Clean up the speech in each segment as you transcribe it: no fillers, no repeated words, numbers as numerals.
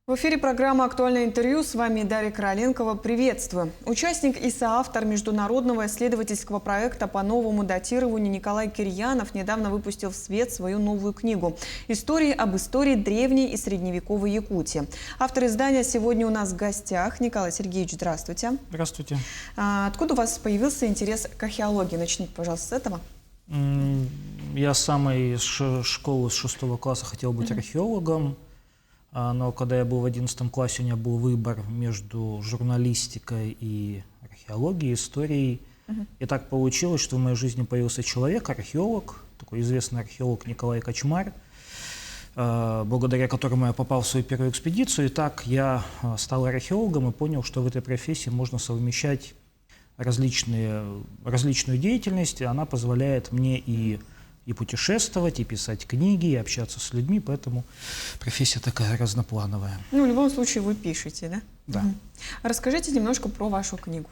В эфире программа «Актуальное интервью». С вами Дарья Короленкова. Приветствую. Участник и соавтор международного исследовательского проекта по новому датированию Николай Кирьянов недавно выпустил в свет свою новую книгу «Истории об истории древней и средневековой Якутии». Автор издания сегодня у нас в гостях. Николай Сергеевич, здравствуйте. Здравствуйте. Откуда у вас появился интерес к археологии? Начните, пожалуйста, с этого. Я с самой школы, с 6 класса хотел быть археологом. Но когда я был в 11 классе, у меня был выбор между журналистикой и археологией, историей. И так получилось, что в моей жизни появился человек, археолог, такой известный археолог Николай Кочмар, благодаря которому я попал в свою первую экспедицию. И так я стал археологом и понял, что в этой профессии можно совмещать различную деятельность, и она позволяет мне и путешествовать, и писать книги, и общаться с людьми, поэтому профессия такая разноплановая. Ну, в любом случае вы пишете, да? Да. Расскажите немножко про вашу книгу.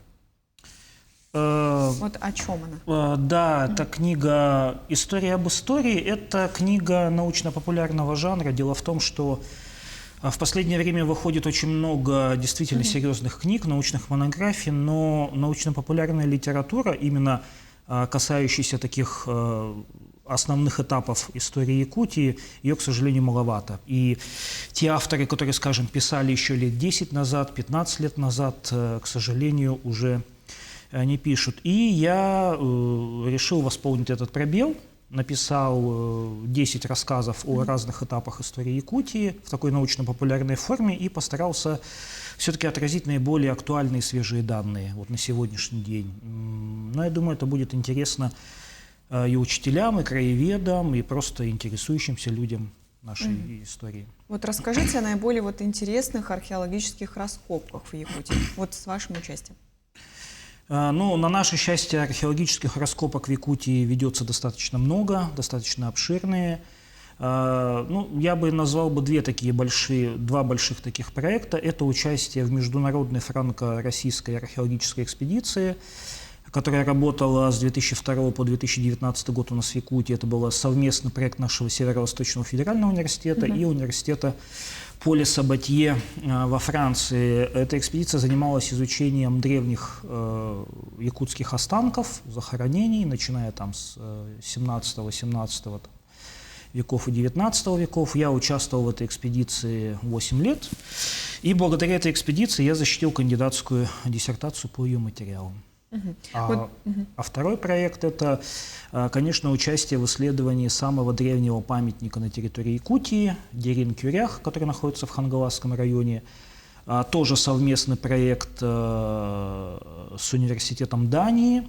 Вот о чем она? Да, это книга «История об истории». Это книга научно-популярного жанра. Дело в том, что в последнее время выходит очень много действительно серьезных книг, научных монографий, но научно-популярная литература, именно касающаяся таких основных этапов истории Якутии, ее, к сожалению, маловато. И те авторы, которые, скажем, писали еще лет 10 назад, 15 лет назад, к сожалению, уже не пишут. И я решил восполнить этот пробел, написал 10 рассказов о разных этапах истории Якутии в такой научно-популярной форме и постарался все-таки отразить наиболее актуальные и свежие данные вот на сегодняшний день. Но я думаю, это будет интересно и учителям, и краеведам, и просто интересующимся людям нашей истории. Вот расскажите о наиболее интересных археологических раскопках в Якутии, вот с вашим участием. Ну, на наше счастье, археологических раскопок в Якутии ведется достаточно много, достаточно обширные. Ну, я бы назвал два больших таких проекта. Это участие в международной франко-российской археологической экспедиции, которая работала с 2002 по 2019 год у нас в Якутии. Это был совместный проект нашего Северо-Восточного федерального университета и университета Поля Сабатье во Франции. Эта экспедиция занималась изучением древних якутских останков, захоронений, начиная там с 17-18 веков и 19 веков. Я участвовал в этой экспедиции 8 лет. И благодаря этой экспедиции я защитил кандидатскую диссертацию по ее материалам. А второй проект – это, конечно, участие в исследовании самого древнего памятника на территории Якутии – Дерин-Кюрях, который находится в Хангаласском районе. Тоже совместный проект с университетом Дании.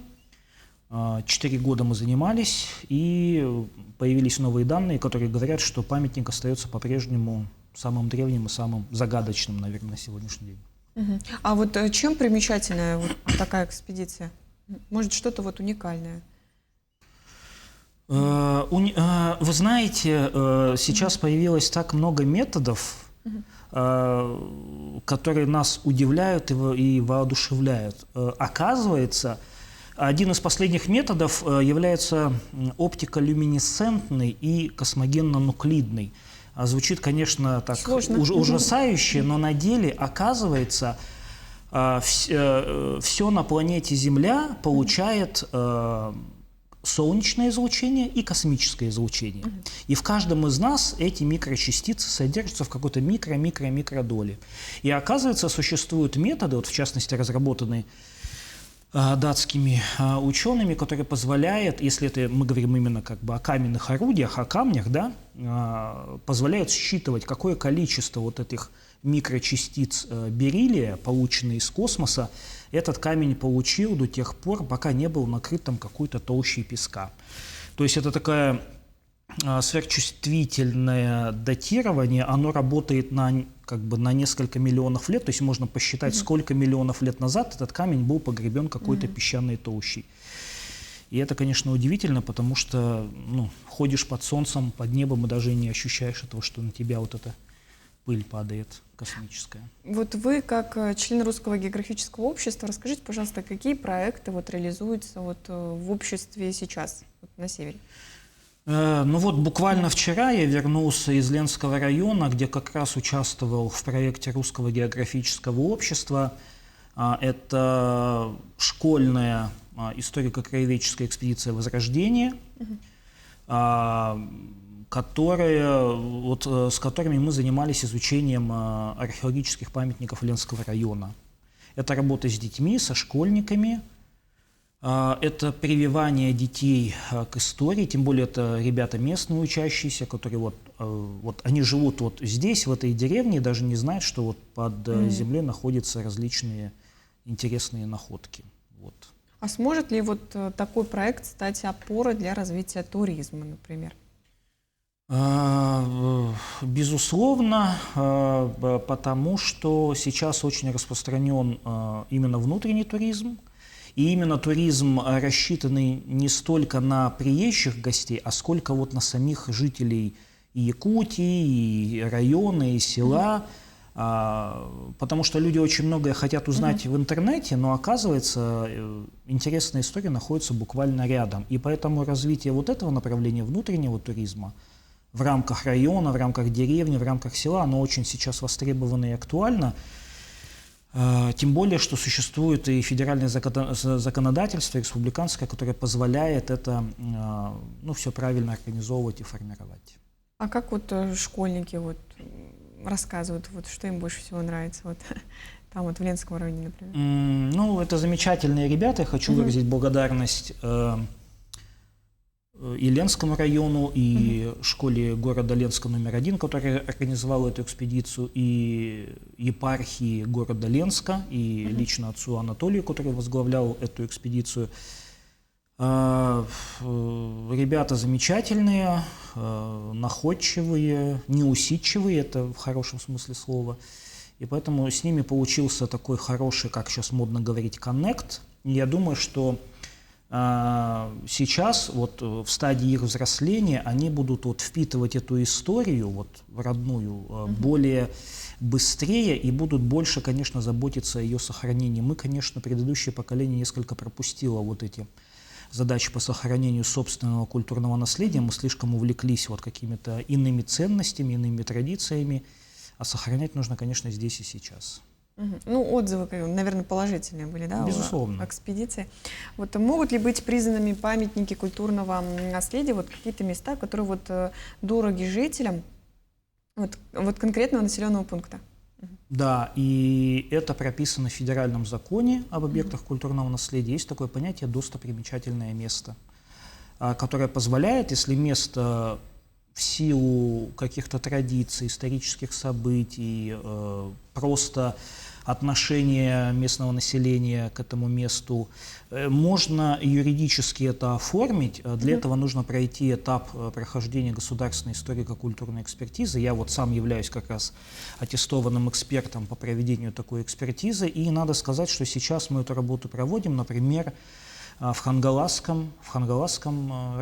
4 года мы занимались, и появились новые данные, которые говорят, что памятник остается по-прежнему самым древним и самым загадочным, наверное, на сегодняшний день. А вот чем примечательная такая экспедиция? Может, что-то уникальное? Вы знаете, сейчас появилось так много методов, которые нас удивляют и воодушевляют. Оказывается, один из последних методов является оптиколюминесцентный и космогенно-нуклидный. Звучит, конечно, так ужасающе, но на деле, оказывается, все на планете Земля получает солнечное излучение и космическое излучение. И в каждом из нас эти микрочастицы содержатся в какой-то микро-доле. И оказывается, существуют методы, в частности, разработанные датскими учеными, которые позволяют, если это мы говорим именно о каменных орудиях, о камнях, да, позволяют считывать, какое количество этих микрочастиц бериллия, полученные из космоса, этот камень получил до тех пор, пока не был накрыт какой-то толщей песка. То есть это такое сверхчувствительное датирование, оно работает на несколько миллионов лет, то есть можно посчитать, сколько миллионов лет назад этот камень был погребен какой-то песчаной толщей. И это, конечно, удивительно, потому что ходишь под солнцем, под небом и даже не ощущаешь этого, что на тебя эта пыль падает космическая. Вот вы, как член Русского географического общества, расскажите, пожалуйста, какие проекты реализуются в обществе сейчас, на севере? Ну вот буквально вчера я вернулся из Ленского района, где как раз участвовал в проекте Русского географического общества. Это школьная историко-краеведческая экспедиция «Возрождение», с которыми мы занимались изучением археологических памятников Ленского района. Это работа с детьми, со школьниками. Это прививание детей к истории, тем более это ребята местные учащиеся, которые они живут вот здесь, в этой деревне, и даже не знают, что вот под землей находятся различные интересные находки. Вот. А сможет ли вот такой проект стать опорой для развития туризма, например? Безусловно, потому что сейчас очень распространен именно внутренний туризм. И именно туризм, рассчитанный не столько на приезжих гостей, а сколько вот на самих жителей и Якутии, и района, и села. Потому что люди очень многое хотят узнать в интернете, но оказывается, интересная история находится буквально рядом. И поэтому развитие вот этого направления внутреннего туризма в рамках района, в рамках деревни, в рамках села, оно очень сейчас востребовано и актуально. Тем более, что существует и федеральное законодательство, республиканское, которое позволяет это все правильно организовывать и формировать. А как вот школьники рассказывают, что им больше всего нравится, там в Ленском районе, например? Это замечательные ребята, я хочу выразить благодарность и Ленскому району, и школе города Ленска №1, которая организовала эту экспедицию, и епархии города Ленска, и лично отцу Анатолию, который возглавлял эту экспедицию. Ребята замечательные, находчивые, неусидчивые, это в хорошем смысле слова. И поэтому с ними получился такой хороший, как сейчас модно говорить, коннект. И я думаю, что сейчас, в стадии их взросления, они будут впитывать эту историю в родную более быстрее и будут больше, конечно, заботиться о ее сохранении. Мы, конечно, предыдущее поколение несколько пропустило эти задачи по сохранению собственного культурного наследия. Мы слишком увлеклись какими-то иными ценностями, иными традициями, а сохранять нужно, конечно, здесь и сейчас. Отзывы, наверное, положительные были, да? Безусловно. О экспедиции. Могут ли быть признанными памятники культурного наследия, какие-то места, которые дороги жителям конкретного населенного пункта? Да, и это прописано в федеральном законе об объектах культурного наследия. Есть такое понятие «достопримечательное место», которое позволяет, если место в силу каких-то традиций, исторических событий, просто отношения местного населения к этому месту, можно юридически это оформить. Для этого нужно пройти этап прохождения государственной историко-культурной экспертизы. Я сам являюсь как раз аттестованным экспертом по проведению такой экспертизы. И надо сказать, что сейчас мы эту работу проводим, например, в Хангаласском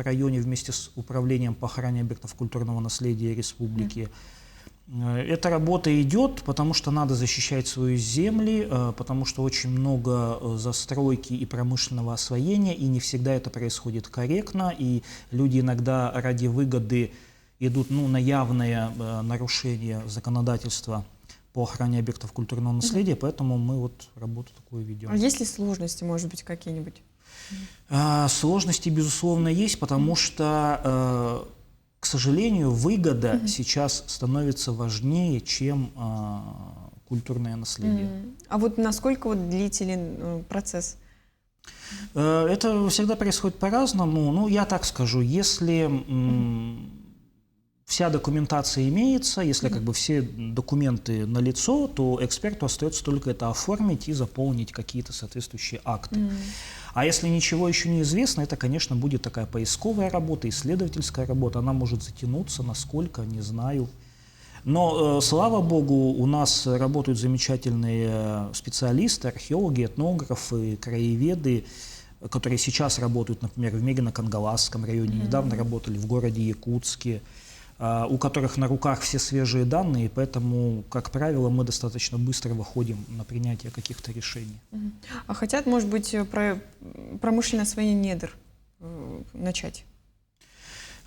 районе вместе с Управлением по охране объектов культурного наследия республики. Эта работа идет, потому что надо защищать свои земли, потому что очень много застройки и промышленного освоения, и не всегда это происходит корректно, и люди иногда ради выгоды идут на явное нарушение законодательства по охране объектов культурного наследия, поэтому мы работу такую ведем. А есть ли сложности, может быть, какие-нибудь? Сложности, безусловно, есть, потому что, к сожалению, выгода сейчас становится важнее, чем культурное наследие. А насколько длителен процесс? Это всегда происходит по-разному. Я так скажу, если вся документация имеется, если все документы налицо, то эксперту остается только это оформить и заполнить какие-то соответствующие акты. А если ничего еще не известно, это, конечно, будет такая поисковая работа, исследовательская работа. Она может затянуться, насколько, не знаю. Но, слава богу, у нас работают замечательные специалисты, археологи, этнографы, краеведы, которые сейчас работают, например, в Мегино-Кангаласском районе, недавно работали в городе Якутске, у которых на руках все свежие данные, поэтому, как правило, мы достаточно быстро выходим на принятие каких-то решений. А хотят, может быть, промышленное освоение недр начать?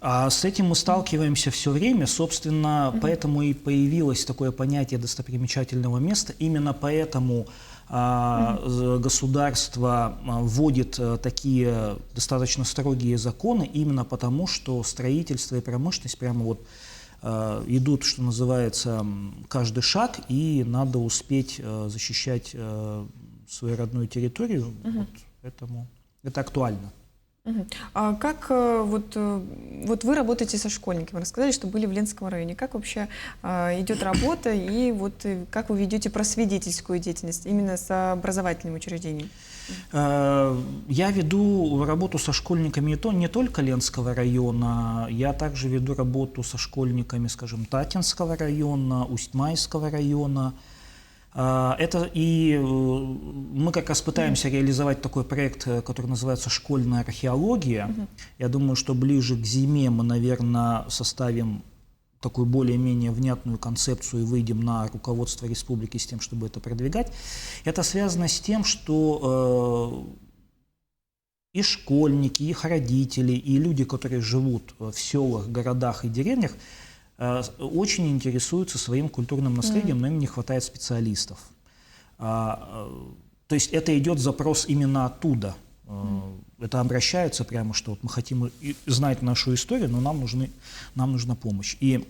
А с этим мы сталкиваемся все время, собственно, поэтому и появилось такое понятие достопримечательного места. Именно поэтому государство вводит такие достаточно строгие законы, именно потому, что строительство и промышленность прямо вот идут, что называется, каждый шаг, и надо успеть защищать свою родную территорию, вот, поэтому это актуально. А как вот вы работаете со школьниками, рассказали, что были в Ленском районе. Как вообще идет работа и вот как вы ведете просветительскую деятельность именно с образовательными учреждениями? Я веду работу со школьниками не только Ленского района, я также веду работу со школьниками, скажем, Татинского района, Усть-Майского района. Это и мы как раз пытаемся реализовать такой проект, который называется «Школьная археология». Я думаю, что ближе к зиме мы, наверное, составим такую более-менее внятную концепцию и выйдем на руководство республики с тем, чтобы это продвигать. Это связано с тем, что и школьники, и их родители, и люди, которые живут в селах, городах и деревнях, очень интересуются своим культурным наследием, но им не хватает специалистов. То есть это идет запрос именно оттуда. Это обращаются прямо, что вот мы хотим знать нашу историю, но нам нужна помощь. И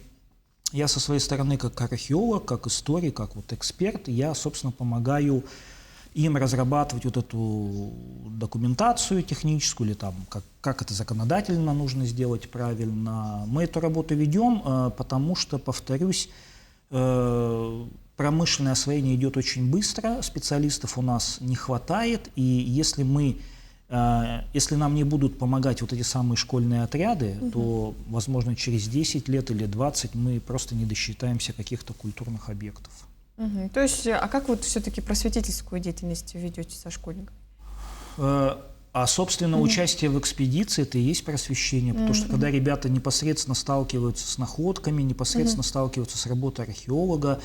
я со своей стороны, как археолог, как историк, как вот эксперт, я, собственно, помогаю им разрабатывать вот эту документацию техническую, или там, как это законодательно нужно сделать правильно. Мы эту работу ведем, потому что, повторюсь, промышленное освоение идет очень быстро, специалистов у нас не хватает, и если нам не будут помогать вот эти самые школьные отряды, то, возможно, через 10 лет или 20 мы просто не досчитаемся каких-то культурных объектов. То есть, а как вот все-таки просветительскую деятельность ведете со школьниками? Собственно, участие в экспедиции – это и есть просвещение, потому что когда ребята непосредственно сталкиваются с находками, непосредственно сталкиваются с работой археолога,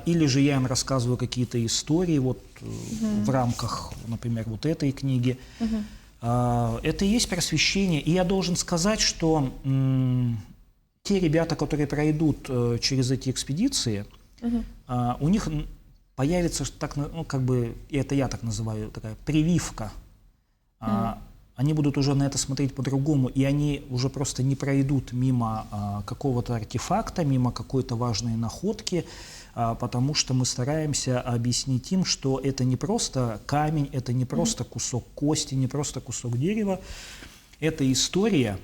или же я им рассказываю какие-то истории вот, в рамках, например, вот этой книги, это и есть просвещение. И я должен сказать, что те ребята, которые пройдут через эти экспедиции, у них появится, это я так называю, такая прививка. Они будут уже на это смотреть по-другому, и они уже просто не пройдут мимо какого-то артефакта, мимо какой-то важной находки, потому что мы стараемся объяснить им, что это не просто камень, это не просто кусок кости, не просто кусок дерева, это история,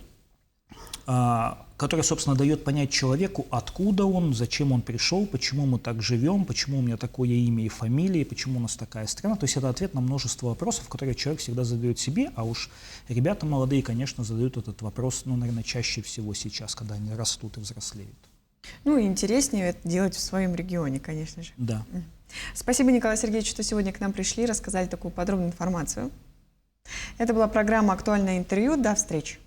которая, собственно, дает понять человеку, откуда он, зачем он пришел, почему мы так живем, почему у меня такое имя и фамилия, почему у нас такая страна. То есть это ответ на множество вопросов, которые человек всегда задает себе, а уж ребята молодые, конечно, задают этот вопрос, наверное, чаще всего сейчас, когда они растут и взрослеют. Ну и интереснее это делать в своем регионе, конечно же. Да. Спасибо, Николай Сергеевич, что сегодня к нам пришли, рассказали такую подробную информацию. Это была программа «Актуальное интервью». До встречи.